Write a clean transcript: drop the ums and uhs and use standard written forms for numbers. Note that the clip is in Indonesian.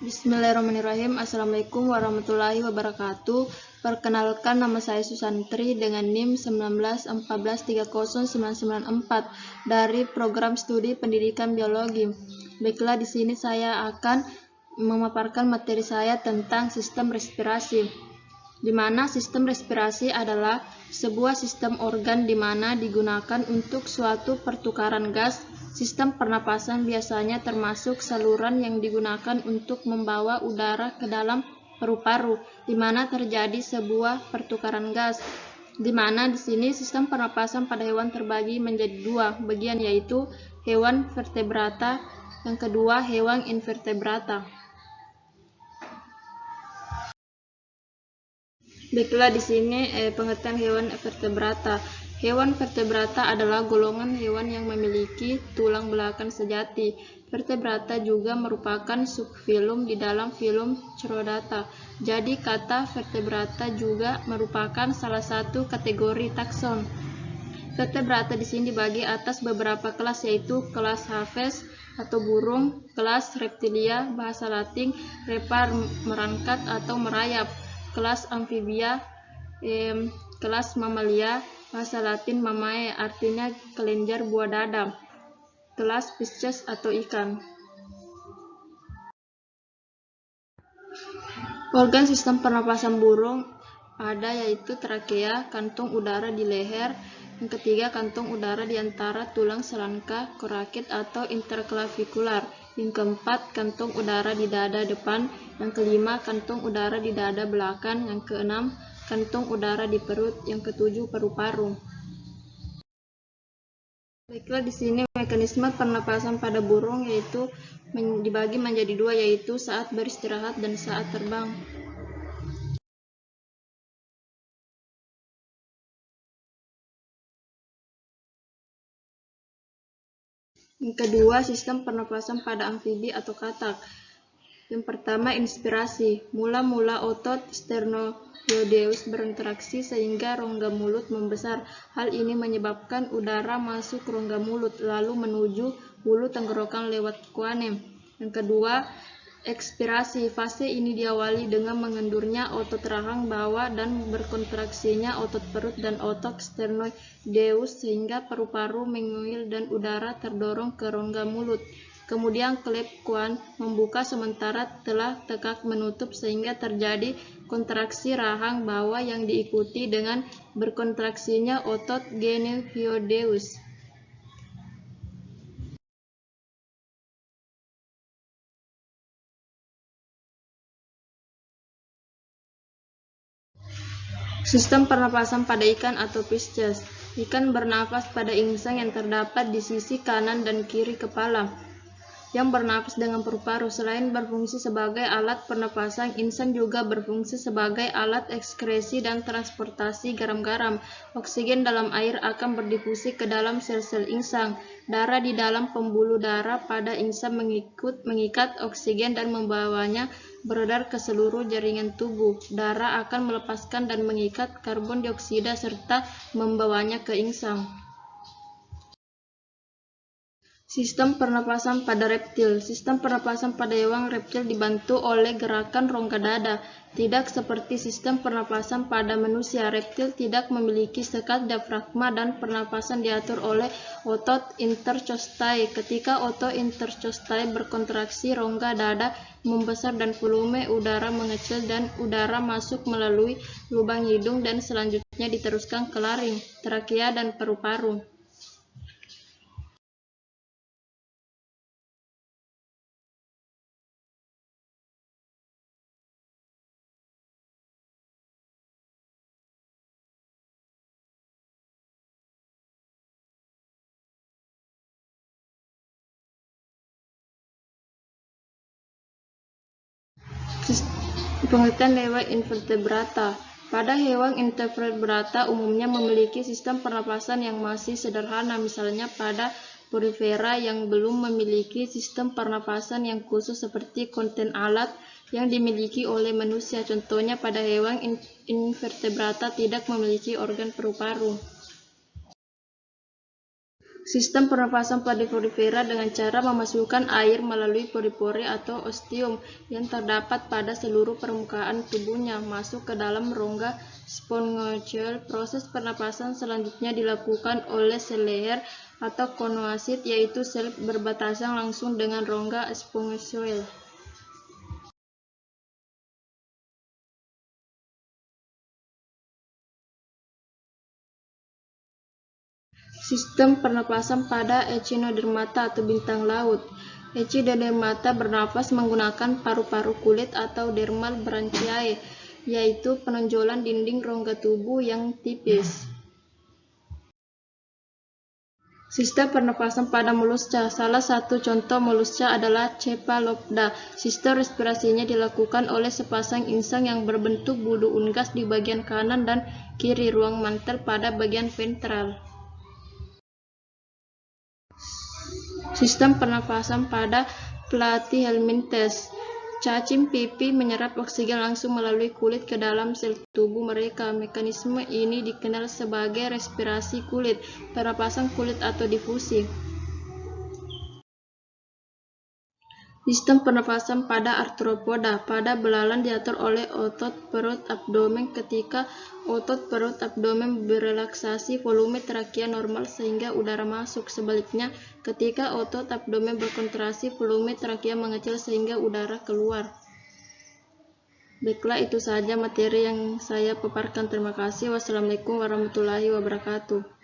Bismillahirrahmanirrahim. Assalamualaikum warahmatullahi wabarakatuh. Perkenalkan, nama saya Susantri dengan NIM 1914309994 dari Program Studi Pendidikan Biologi. Baiklah, di sini saya akan memaparkan materi saya tentang sistem respirasi, di mana sistem respirasi adalah sebuah sistem organ di mana digunakan untuk suatu pertukaran gas. Sistem pernapasan biasanya termasuk saluran yang digunakan untuk membawa udara ke dalam paru-paru, di mana terjadi sebuah pertukaran gas. Di mana di sini sistem pernapasan pada hewan terbagi menjadi dua bagian, yaitu hewan vertebrata, yang kedua hewan invertebrata. Baiklah, di sini pengertian hewan vertebrata. Hewan vertebrata adalah golongan hewan yang memiliki tulang belakang sejati. Vertebrata juga merupakan subfilum di dalam filum Chordata. Jadi kata vertebrata juga merupakan salah satu kategori takson. Vertebrata di sini dibagi atas beberapa kelas, yaitu kelas Aves atau burung, kelas Reptilia, bahasa Latin Repa, merangkat atau merayap, kelas Amfibia, kelas Mamalia, bahasa Latin Mamae, artinya kelenjar buah dada, kelas Pisces atau ikan. Organ sistem pernapasan burung ada, yaitu trakea, kantung udara di leher. Yang ketiga, kantung udara di antara tulang selangka, korakit atau interclavikular. Yang keempat, kantung udara di dada depan. Yang kelima, kantung udara di dada belakang. Yang keenam, kantung udara di perut. Yang ketujuh, paru-paru. Baiklah, di sini mekanisme pernapasan pada burung yaitu dibagi menjadi dua, yaitu saat beristirahat dan saat terbang. Yang kedua, sistem pernapasan pada amfibi atau katak. Yang pertama, inspirasi. Mula-mula otot sternocleidomastoideus berinteraksi sehingga rongga mulut membesar. Hal ini menyebabkan udara masuk rongga mulut lalu menuju hulu tenggorokan lewat kuanem. Yang kedua, ekspirasi. Fase ini diawali dengan mengendurnya otot rahang bawah dan berkontraksinya otot perut dan otot sternocleidomastoideus sehingga paru-paru menguil dan udara terdorong ke rongga mulut. Kemudian klep kuan membuka sementara telah tekak menutup sehingga terjadi kontraksi rahang bawah yang diikuti dengan berkontraksinya otot geniohyoideus. Sistem pernapasan pada ikan atau Pisces. Ikan bernapas pada insang yang terdapat di sisi kanan dan kiri kepala, yang bernapas dengan paru-paru. Selain berfungsi sebagai alat pernapasan, insang juga berfungsi sebagai alat ekskresi dan transportasi garam-garam. Oksigen dalam air akan berdifusi ke dalam sel-sel insang. Darah di dalam pembuluh darah pada insang mengikat oksigen dan membawanya beredar ke seluruh jaringan tubuh. Darah akan melepaskan dan mengikat karbon dioksida serta membawanya ke insang. Sistem pernapasan pada reptil. Sistem pernapasan pada hewan reptil dibantu oleh gerakan rongga dada. Tidak seperti sistem pernapasan pada manusia, reptil tidak memiliki sekat diafragma dan pernapasan diatur oleh otot intercostai. Ketika otot intercostai berkontraksi, rongga dada membesar dan volume udara mengecil dan udara masuk melalui lubang hidung dan selanjutnya diteruskan ke laring, trakea dan paru-paru. Pengertian hewan invertebrata. Pada hewan invertebrata umumnya memiliki sistem pernapasan yang masih sederhana, misalnya pada Porifera yang belum memiliki sistem pernapasan yang khusus seperti konten alat yang dimiliki oleh manusia. Contohnya pada hewan invertebrata tidak memiliki organ paru-paru. Sistem pernapasan pada porifera dengan cara memasukkan air melalui pori-pori atau ostium yang terdapat pada seluruh permukaan tubuhnya masuk ke dalam rongga spongocoel. Proses pernapasan selanjutnya dilakukan oleh sel leher atau konoasit, yaitu sel berbatasan langsung dengan rongga spongocoel. Sistem pernapasan pada echinodermata atau bintang laut. Echinodermata bernapas menggunakan paru-paru kulit atau dermal branchiae, yaitu penonjolan dinding rongga tubuh yang tipis. Sistem pernapasan pada molusca. Salah satu contoh molusca adalah Cephalopda. Sistem respirasinya dilakukan oleh sepasang insang yang berbentuk bulu unggas di bagian kanan dan kiri ruang mantel pada bagian ventral. Sistem pernapasan pada Platyhelminthes. Cacing pipih menyerap oksigen langsung melalui kulit ke dalam sel tubuh mereka. Mekanisme ini dikenal sebagai respirasi kulit, pernapasan kulit atau difusi. Sistem pernapasan pada arthropoda. Pada belalang diatur oleh otot perut abdomen. Ketika otot perut abdomen berelaksasi, volume trakea normal sehingga udara masuk. Sebaliknya, ketika otot abdomen berkontraksi, volume trakea mengecil sehingga udara keluar. Baiklah, itu saja materi yang saya paparkan. Terima kasih. Wassalamualaikum warahmatullahi wabarakatuh.